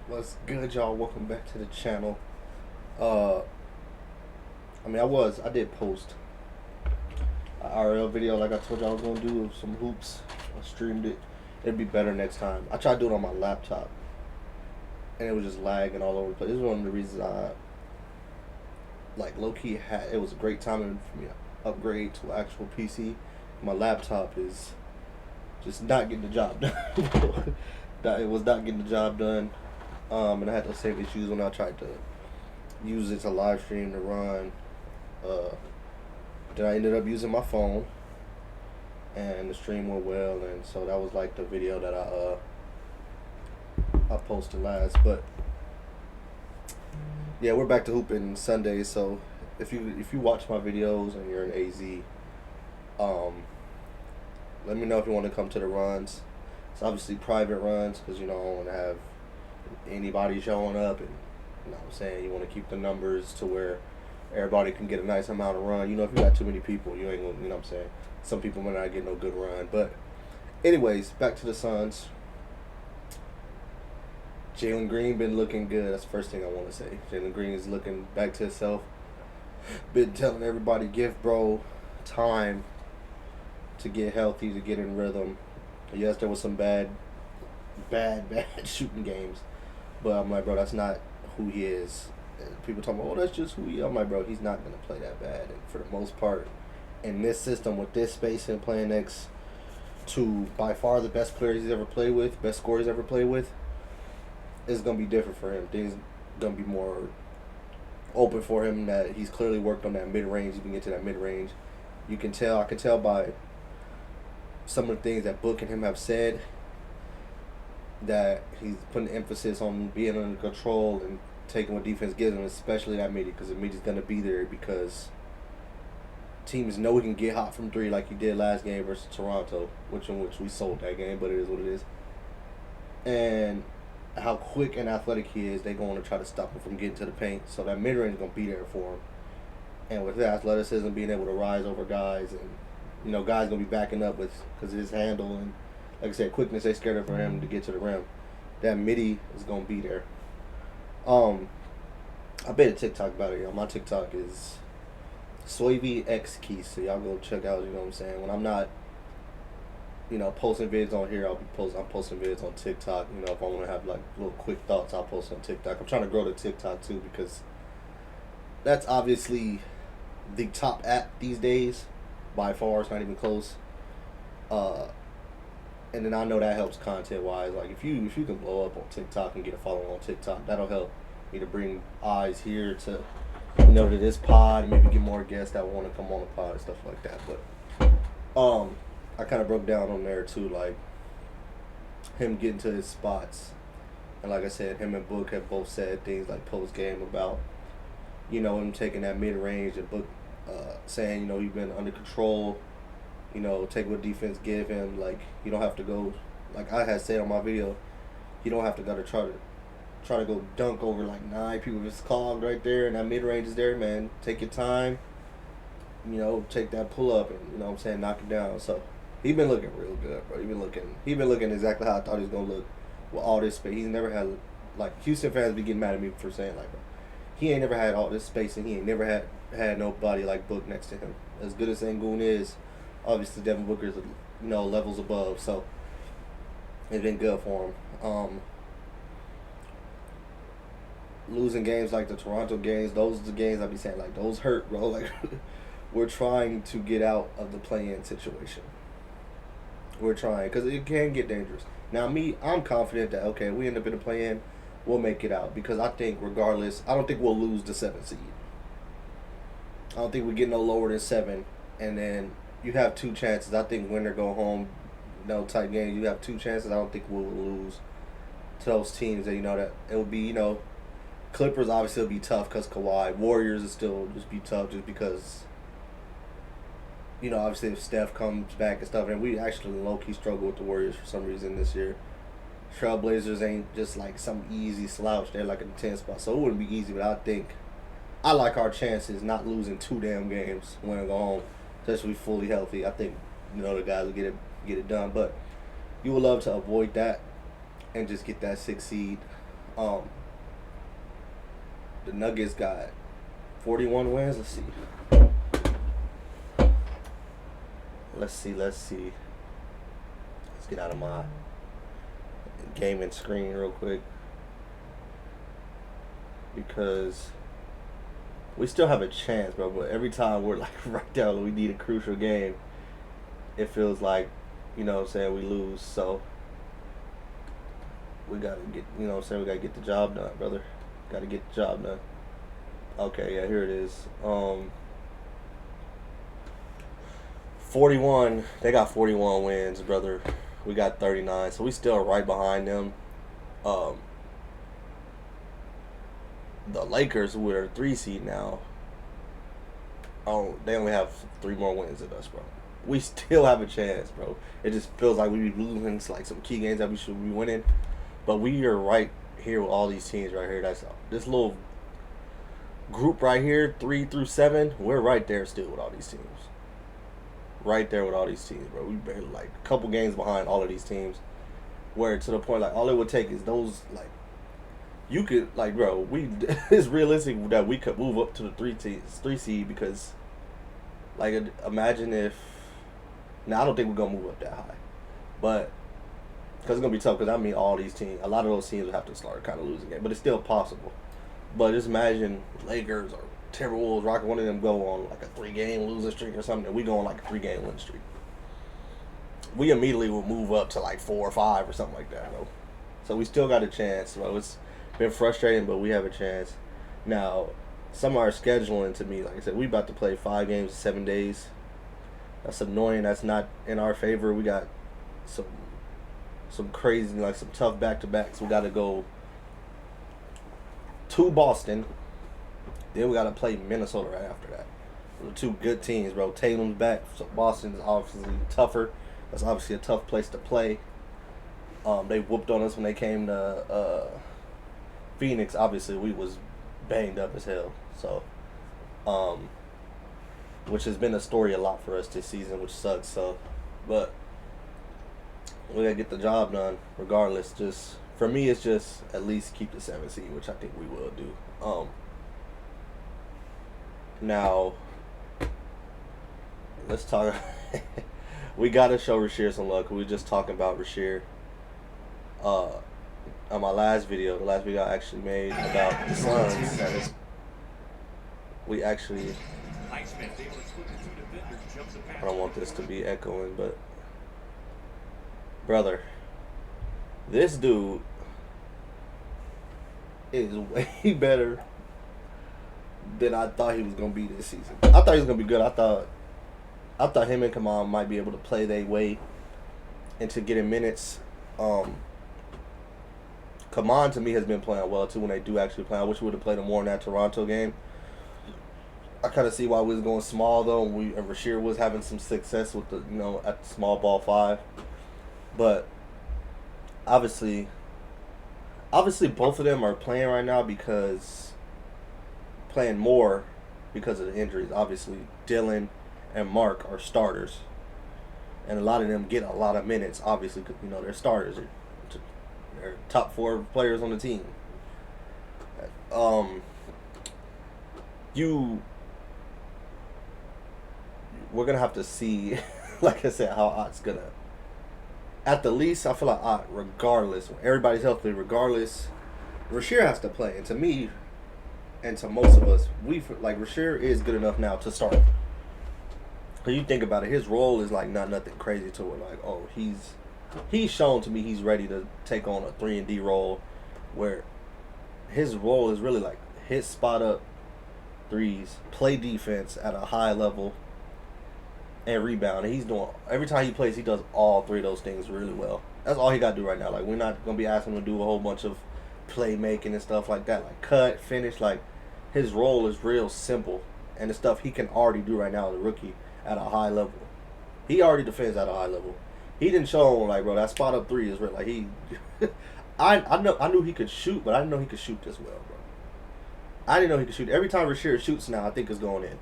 What's good, y'all? Welcome back to the channel. Uh, I did post an RL video like I told y'all I was gonna do of some hoops. I streamed it. It'd be better next time. I tried to do it on my laptop, and it was just lagging all over the place. This is one of the reasons I, like, low key had. It was a great timing for me to upgrade to an actual PC. My laptop is just not getting the job done. It was not getting the job done. And I had the same issues when I tried to use it to live stream to run. Uh, then I ended up using my phone, and the stream went well, and so that was like the video that I posted last. But yeah, we're back to hooping Sunday. So if you watch my videos and you're in AZ, um, let me know if you want to come to the runs. It's obviously private runs because I don't want to have anybody showing up, and what I'm saying, you want to keep the numbers to where everybody can get a nice amount of run. If you got too many people, you ain't gonna, what I'm saying, some people might not get no good run. But anyways, back to the Suns. Jalen Green been looking good. That's the first thing I want to say. Jalen Green is looking back to himself. Been telling everybody, give bro time to get healthy, to get in rhythm. Yes, there was some bad shooting games, but I'm like, bro, that's not who he is. And people talking about, oh, that's just who he is. I'm like, bro, he's not gonna play that bad. And for the most part, in this system with this space and playing next to by far the best players he's ever played with, best scorers he's ever played with, it's gonna be different for him. Things gonna be more open for him. That he's clearly worked on that mid range. He can get to that mid range. You can tell. I can tell by some of the things that Book and him have said that he's putting emphasis on being under control and taking what defense gives him, especially that midi, because the midi's gonna be there because teams know he can get hot from three like he did last game versus Toronto, which we sold that game, but it is what it is. And how quick and athletic he is, they're going to try to stop him from getting to the paint. So that mid range is going to be there for him. And with that athleticism, being able to rise over guys, and guys going to be backing up with because of his handle and, like I said, quickness. They scared of for him to get to the rim. That midi is going to be there. I made a TikTok about it. My TikTok is Soyv X Keys, so y'all go check out. You know what I'm saying? When I'm not, posting vids on here, I'm posting vids on TikTok. If I want to have like little quick thoughts, I'll post on TikTok. I'm trying to grow the TikTok too because that's obviously the top app these days by far. It's not even close. And then I know that helps content wise. Like if you can blow up on TikTok and get a following on TikTok, that'll help me to bring eyes here to to this pod and maybe get more guests that want to come on the pod and stuff like that. But I kind of broke down on there too, like him getting to his spots, and like I said, him and Book have both said things like post game about him taking that mid range, and Book saying he's been under control. Take what defense give him. Like you don't have to go, like I had said on my video, you don't have to go to try to go dunk over like 9 people. If it's clogged right there and that mid range is there, man, take your time. Take that pull up and knock it down. So he been looking real good, bro. He been looking exactly how I thought he was gonna look with all this space. He's never had, like, Houston fans be getting mad at me for saying, like, bro, he ain't never had all this space, and he ain't never had nobody like Book next to him. As good as Sengun is, obviously Devin Booker's levels above, so it's been good for him. Losing games like the Toronto games, those are the games I be saying, like, those hurt, bro. Like we're trying to get out of the play-in situation. We're trying because it can get dangerous. Now, I'm confident that okay, we end up in a play-in, we'll make it out because I think regardless, I don't think we'll lose the 7th seed. I don't think we get no lower than 7, and then you have 2 chances. I think win or go home, tight game. You have 2 chances. I don't think we'll lose to those teams that that it will be Clippers obviously will be tough because Kawhi. Warriors will still just be tough just because obviously if Steph comes back and stuff, and we actually low-key struggle with the Warriors for some reason this year. Trailblazers ain't just like some easy slouch. They're like a 10 spot, so it wouldn't be easy, but I think I like our chances not losing 2 damn games when we go home, especially fully healthy. I think the guys will get it done, but you would love to avoid that and just get that 6 seed. Um, the Nuggets got 41 wins. Let's see. Let's see. Let's get out of my gaming screen real quick because we still have a chance, bro. But every time we're like right down, we need a crucial game. It feels like, you know what I'm saying, we lose. So we gotta get, you know what I'm saying, we gotta get the job done, brother. Gotta get the job done. Okay, yeah, here it is. 41. They got 41 wins, brother. We got 39, so we still right behind them. The Lakers, who are 3 seed now, they only have 3 more wins than us, bro. We still have a chance, bro. It just feels like we be losing like some key games that we should be winning, but we are right here with all these teams right here. That's this little group right here, 3 through 7. We're right there still with all these teams. Right there with all these teams, bro. We barely like a couple games behind all of these teams. Where to the point, like all it would take is those like you could like, bro. It's realistic that we could move up to the 3 seed because, like, imagine if. Now I don't think we're gonna move up that high, but because it's gonna be tough. Because I mean, all these teams, a lot of those teams will have to start kind of losing it, but it's still possible. But just imagine Lakers or Timberwolves, Rocket, one of them go on like a 3-game losing streak or something, and we go on like a 3-game win streak. We immediately will move up to like 4 or 5 or something like that, bro. So we still got a chance, bro. It's been frustrating, but we have a chance. Now, some of our scheduling to me, like I said, we about to play 5 games in 7 days. That's annoying. That's not in our favor. We got some crazy, like some tough back-to-backs. We got to go to Boston. Then we got to play Minnesota right after that. The 2 good teams, bro. Tatum's back, so Boston's obviously tougher. That's obviously a tough place to play. They whooped on us when they came to Phoenix. Obviously, we was banged up as hell. So, which has been a story a lot for us this season, which sucks. So, but we gotta get the job done regardless. Just for me, it's just at least keep the 7 seed, which I think we will do. Now, let's talk. We gotta show Rasheer some love. We were just talking about Rasheer. On my last video, the last video I actually made about the Suns, we actually. I don't want this to be echoing, but brother, this dude is way better than I thought he was gonna be this season. I thought he was gonna be good. I thought him and Kaman might be able to play their way into getting minutes. Kaman to me has been playing well too when they do actually play. I wish we would have played him more in that Toronto game. I kind of see why we was going small though. And Rasheer was having some success with the at the small ball 5, but obviously both of them are playing right now playing more because of the injuries. Obviously, Dylan and Mark are starters, and a lot of them get a lot of minutes. Obviously, because they're starters. They're top 4 players on the team. We're gonna have to see, like I said, how Ott's gonna. At the least, I feel like Ott, regardless, when everybody's healthy, regardless, Rasheer has to play. And to me, and to most of us, Rasheer is good enough now to start. Cause you think about it, his role is like nothing crazy to it. Like, oh, he's shown to me he's ready to take on a 3-and-D role, where his role is really like hit spot up threes, play defense at a high level, and rebound. And he's doing, every time he plays, he does all 3 of those things really well. That's all he got to do right now. Like, we're not gonna be asking him to do a whole bunch of playmaking and stuff like that, like cut, finish. Like, his role is real simple, and the stuff he can already do right now as a rookie at a high level. He already defends at a high level. He didn't show like, bro, that spot up 3 is real. Like, he, I knew he could shoot, but I didn't know he could shoot this well, bro. I didn't know he could shoot. Every time Rasheer shoots now, I think it's going in.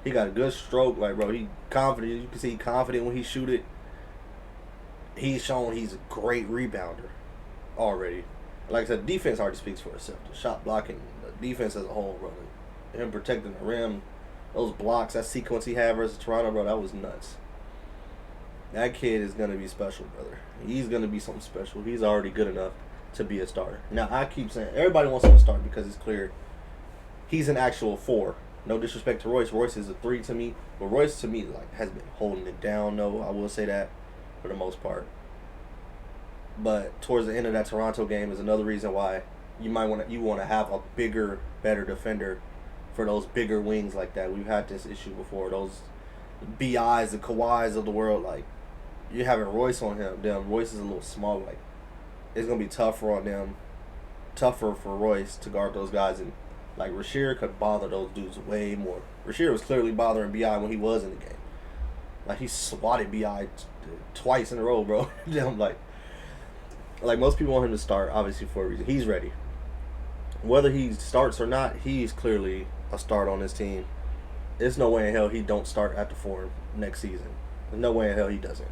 He got a good stroke, like, bro. He confident. You can see he confident when he shoot it. He's shown he's a great rebounder already. Like I said, defense already speaks for itself. The shot blocking, the defense as a whole, bro. Him protecting the rim, those blocks, that sequence he had versus Toronto, bro, that was nuts. That kid is gonna be special, brother. He's gonna be something special. He's already good enough to be a starter. Now I keep saying everybody wants him to start because it's clear he's an actual 4. No disrespect to Royce. Royce is a 3 to me, but Royce to me like has been holding it down. No, I will say that for the most part. But towards the end of that Toronto game is another reason why you want to have a bigger, better defender for those bigger wings like that. We've had this issue before. Those BIs and Kawhis of the world, like you're having Royce on him. Damn, Royce is a little small. Like it's gonna be tougher on them, tougher for Royce to guard those guys. And like Rasheer could bother those dudes way more. Rasheer was clearly bothering BI when he was in the game. Like he swatted BI twice in a row, bro. Damn, like most people want him to start, obviously for a reason. He's ready. Whether he starts or not, he's clearly a start on this team. There's no way in hell he don't start at the 4 next season. There's no way in hell he doesn't.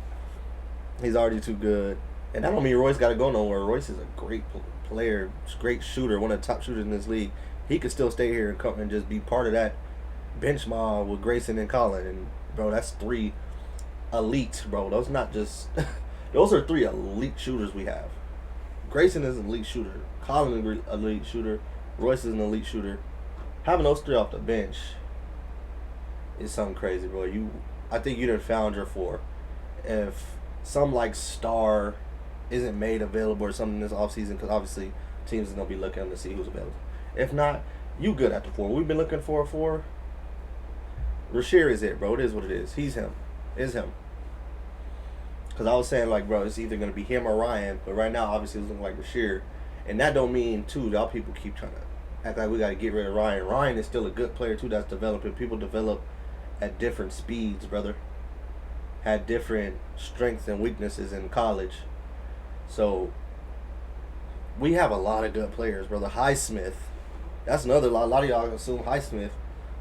He's already too good. And that don't mean Royce got to go nowhere. Royce is a great player, great shooter, one of the top shooters in this league. He could still stay here and come and just be part of that bench mob with Grayson and Colin. And, bro, that's 3 elite, bro. Those not just... those are 3 elite shooters we have. Grayson is an elite shooter. Colin is an elite shooter. Royce is an elite shooter. Having those 3 off the bench is something crazy, bro. I think you done found your 4. If some like star isn't made available or something this offseason, because obviously teams are going to be looking to see who's available. If not, you good at the 4. We've been looking for a 4. Rasheer is it, bro. It is what it is. He's him. It's him. Because I was saying, like, bro, it's either going to be him or Ryan. But right now, obviously, it's looking like Rasheer. And that don't mean, too, y'all people keep trying to act like we got to get rid of Ryan. Ryan is still a good player, too, that's developing. People develop at different speeds, brother. Had different strengths and weaknesses in college. So, we have a lot of good players, brother. Highsmith. That's another, a lot of y'all assume Highsmith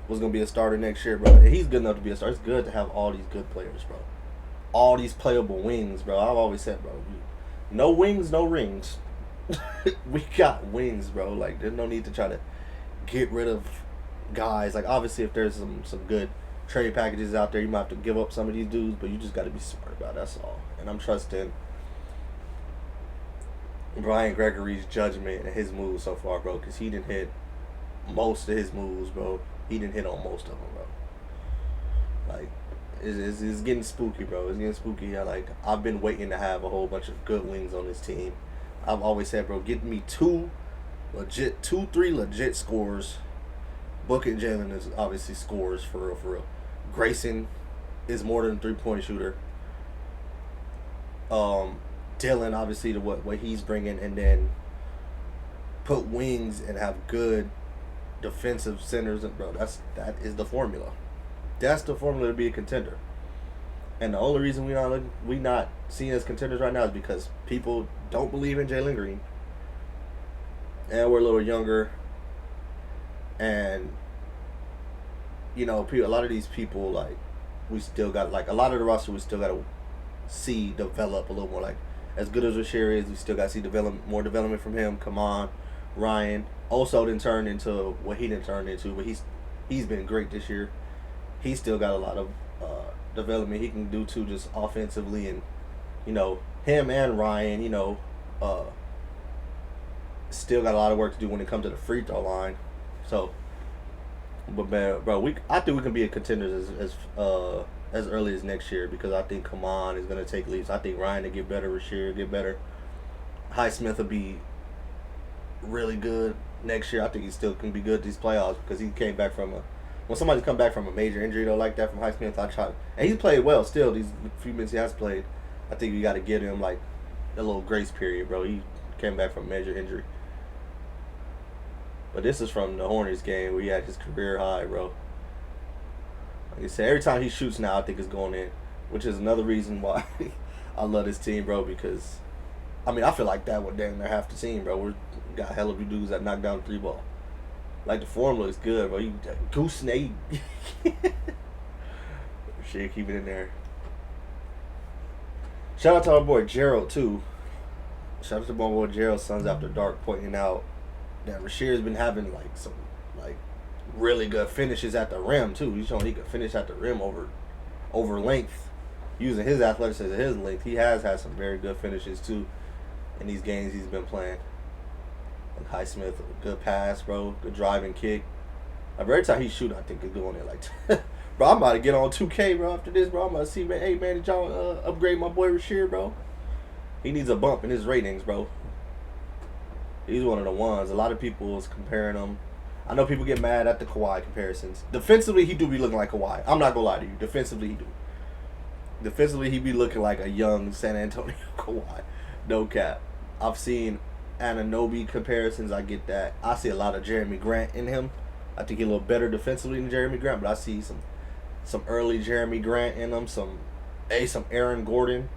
was going to be a starter next year, bro. And he's good enough to be a starter. It's good to have all these good players, bro. All these playable wings, bro. I've always said, bro, no wings, no rings. We got wings, bro. Like, there's no need to try to get rid of guys. Like, obviously, if there's some good trade packages out there, you might have to give up some of these dudes, but you just got to be smart about it. That's all. And I'm trusting Brian Gregory's judgment and his moves so far, bro, because he didn't hit most of his moves, bro. He didn't hit on most of them, bro. Like, it's getting spooky, bro. It's getting spooky. I've been waiting to have a whole bunch of good wings on this team. I've always said, bro, get me 3 legit scores. Book and Jalen is obviously scores for real, for real. Grayson is more than a 3-point shooter. Dylan, obviously, to what he's bringing, and then put wings and have good defensive centers, and bro, that is the formula. That's the formula to be a contender. And the only reason we not seen as contenders right now is because people don't believe in Jalen Green, and we're a little younger, and you know, a lot of these people, like, we still got, like, a lot of the roster we still got to see develop a little more. Like, as good as Rasheer is, we still got to see more development from him. Come on, Ryan also didn't turn into what he didn't turn into, but he's been great this year. He's still got a lot of development he can do too, just offensively, and you know, him and Ryan, you know, still got a lot of work to do when it comes to the free throw line. So, but man, bro, I think we can be a contenders as early as next year, because I think Kaman is gonna take leaps. I think Ryan to get better, Rasheer get better. Highsmith will be really good next year. I think he still can be good these playoffs, because he came back from when somebody's come back from a major injury though like that from Highsmith, and he's played well still these few minutes he has played. I think you got to give him like a little grace period, bro. He came back from a major injury. But this is from the Hornets game where he had his career high, bro. Like I said, every time he shoots now, I think it's going in, which is another reason why I love this team, bro, because, I mean, I feel like that would damn near half the team, bro. We got hell of a dudes that knock down the 3 ball. Like, the form looks good, bro. You goose snake. Shit, keep it in there. Shout out to our boy Gerald, too. Shout out to my boy Gerald Sons After Dark pointing out that Rasheed's been having like some like really good finishes at the rim too. He's showing he can finish at the rim over length, using his athleticism and his length. He has had some very good finishes too in these games he's been playing. And Highsmith, good pass, bro. Good driving kick. Every time he shoot, I think it's going in like, bro. I'm about to get on 2K, bro. After this, bro, I'm about to see, man. Hey, man, did y'all upgrade my boy Rasheed, bro? He needs a bump in his ratings, bro. He's one of the ones. A lot of people is comparing him. I know people get mad at the Kawhi comparisons. Defensively, he do be looking like Kawhi. I'm not gonna lie to you. Defensively, he do. Defensively, he be looking like a young San Antonio Kawhi. No cap. I've seen Anunoby comparisons. I get that. I see a lot of Jeremy Grant in him. I think he's a little better defensively than Jeremy Grant, but I see some early Jeremy Grant in him. Some Aaron Gordon.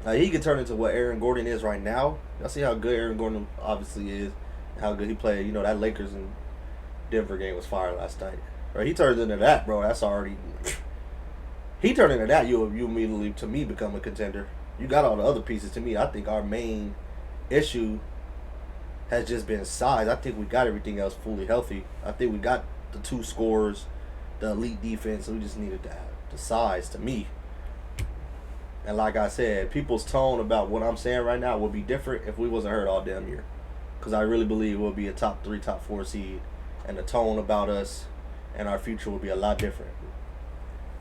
He could turn into what Aaron Gordon is right now. I see how good Aaron Gordon obviously is, and how good he played. You know, that Lakers and Denver game was fire last night. Right? He turns into that, bro. That's already. He turned into that. You immediately, to me, become a contender. You got all the other pieces. To me, I think our main issue has just been size. I think we got everything else fully healthy. I think we got the 2 scores, the elite defense. So we just needed to have the size. To me. And like I said, people's tone about what I'm saying right now would be different if we wasn't hurt all damn year. Because I really believe we'll be a top 3, top 4 seed. And the tone about us and our future will be a lot different.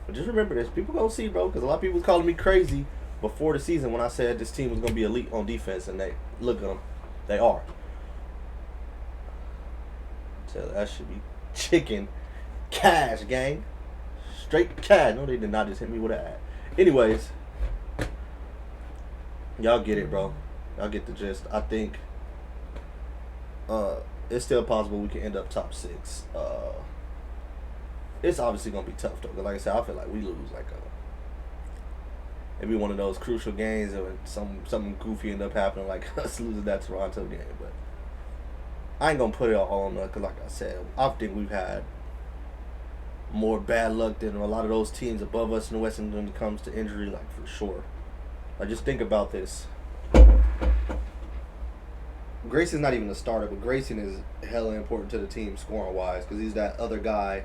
But just remember this. People going to see, bro. Because a lot of people was calling me crazy before the season when I said this team was going to be elite on defense. And they look at them. They are. So that should be chicken cash, gang. Straight cash. No, they did not just hit me with an ad. Anyways. Y'all get it, bro. Y'all get the gist. I think it's still possible we can end up top 6. It's obviously gonna be tough though. Cause like I said, I feel like we lose like maybe one of those crucial games and something goofy end up happening, like us losing that Toronto game. But I ain't gonna put it all on cause like I said, I think we've had more bad luck than a lot of those teams above us in the West when it comes to injury, like for sure. Just think about this. Grayson's not even a starter, but Grayson is hella important to the team scoring wise because he's that other guy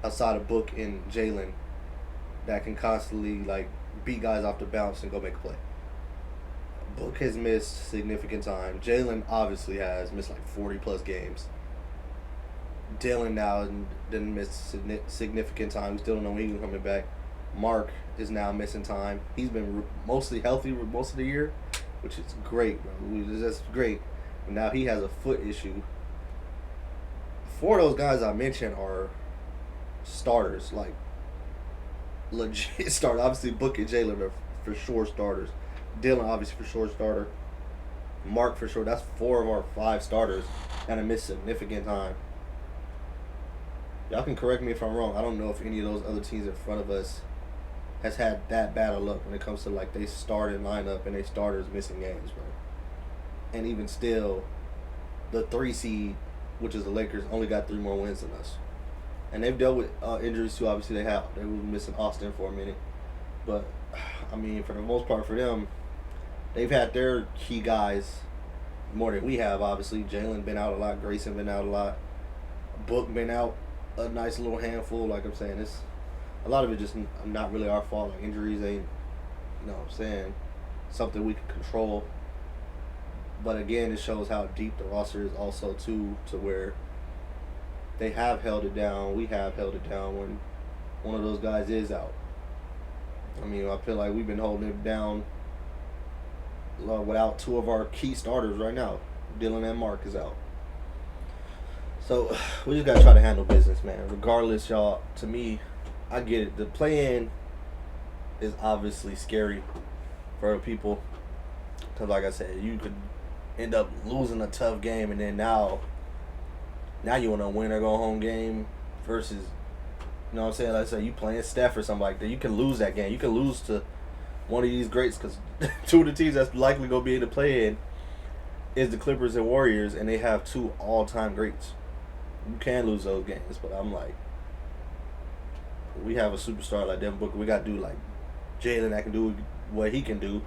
outside of Book and Jalen that can constantly like beat guys off the bounce and go make a play. Book has missed significant time. Jalen obviously has missed like 40 plus games. Dylan now didn't miss significant time. We still don't know when he's coming back. Mark is now missing time. He's been mostly healthy most of the year, which is great, bro. That's great. But now he has a foot issue. 4 of those guys I mentioned are starters, like legit starters. Obviously, Book and Jalen are for sure starters. Dylan, obviously, for sure starter. Mark, for sure. That's 4 of our 5 starters that have missed significant time. Y'all can correct me if I'm wrong. I don't know if any of those other teams in front of us has had that bad of luck when it comes to like they started lineup and they starters missing games, bro. And even still, the 3 seed, which is the Lakers, only got 3 more wins than us. And they've dealt with injuries too. Obviously, they have. They were missing Austin for a minute, but I mean, for the most part, for them, they've had their key guys more than we have. Obviously, Jalen been out a lot. Grayson been out a lot. Book been out a nice little handful. Like I'm saying, it's a lot of it just not really our fault. Like injuries ain't, you know what I'm saying, something we can control. But again, it shows how deep the roster is also too, to where they have held it down. We have held it down when one of those guys is out. I mean, I feel like we've been holding it down without 2 of our key starters right now. Dylan and Mark is out. So we just gotta try to handle business, man. Regardless, y'all, to me, I get it. The play-in is obviously scary for people. Because like I said, you could end up losing a tough game and then now you want a win or go home game versus, you know what I'm saying? Let's say you playing Steph or something like that. You can lose that game. You can lose to one of these greats because 2 of the teams that's likely going to be in the play-in is the Clippers and Warriors, and they have 2 all-time greats. You can lose those games, but I'm like, we have a superstar like Devin Booker. We got to do like Jalen that can do what he can do.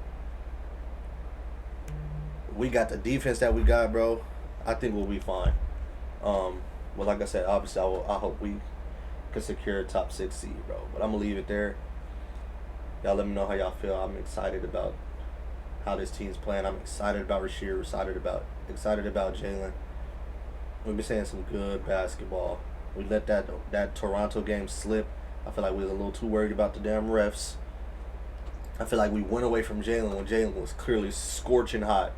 we got the defense that we got, bro, I think we'll be fine. Well, like I said, obviously, I hope we can secure a top 6 seed, bro. But I'm gonna leave it there. Y'all let me know how y'all feel. I'm excited about how this team's playing. I'm excited about Rasheed. Excited about Jalen. We've been saying some good basketball. We let that Toronto game slip. I feel like we was a little too worried about the damn refs. I feel like we went away from Jalen when Jalen was clearly scorching hot.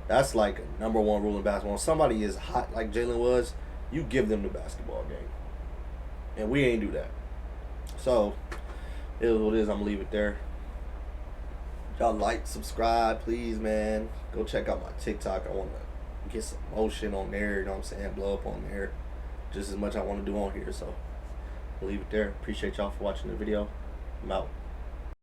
That's like a number one rule in basketball. When somebody is hot like Jalen was, you give them the basketball game. And we ain't do that. So, it is what it is. I'm going to leave it there. Y'all like, subscribe, please, man. Go check out my TikTok. I want to get some motion on there, you know what I'm saying? Blow up on there. Just as much I want to do on here. So, I'll leave it there. Appreciate y'all for watching the video. I'm out.